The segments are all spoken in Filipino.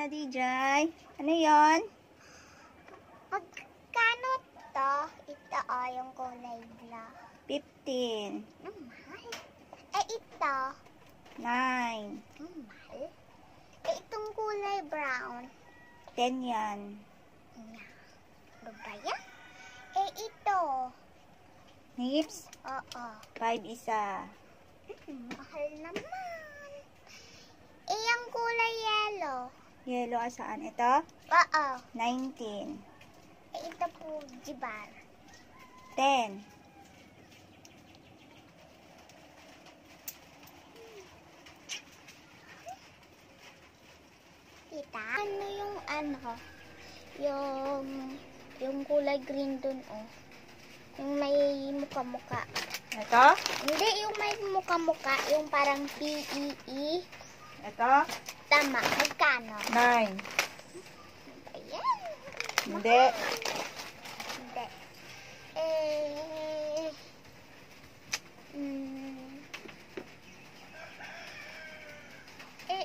na, DJ. Ano yon? Magkano to? Ito yung kulay black. 15. Mahal. Ito. 9. Mahal. Itong kulay brown. 10 yan. Ano ba yan? Ito. Nips? Oo. 5 isa. Mahal naman. Yung kulay yellow. Yellow asaan? Ito? Oo. 19. Ito po, jibar. 10. Kita? Ano yung yung kulay green dun, oh. Yung may muka-muka. Ito? Hindi, yung may muka-muka. Yung parang PEE. Ito? Tama. Magkano? 9. Ayan. Hindi. Hindi.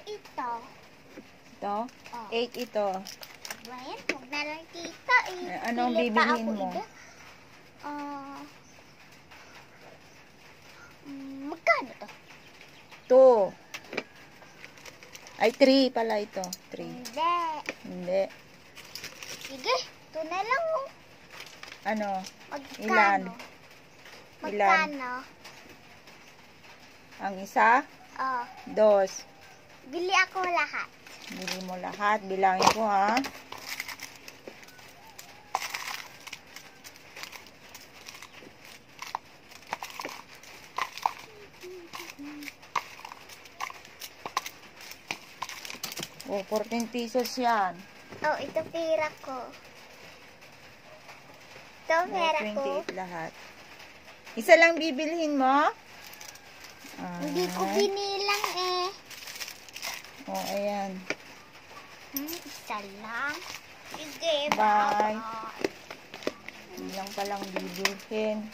Ito. Ito? Oh. 8 ito. Ayan, huwag na lang kita. Anong Pili pa bibilhin ako mo? iba. Magkano to? 2. Ay, 3 pala ito. 3. Hindi. Hindi. Sige, ito na lang, oh. Ano? Magkano? Ilan? Magkano? Ang isa? Oh, 2. bili ako lahat. Bili mo lahat. Bilangin ko, ha? Oh, 14 pesos yan. Oh, ito pera ko. Ito pera ko. 28 lahat. Isa lang bibilhin mo? Hindi ko binilang eh. Oh, ayan. Isa lang. Sige, Bye. bye. Hindi lang palang bibilhin.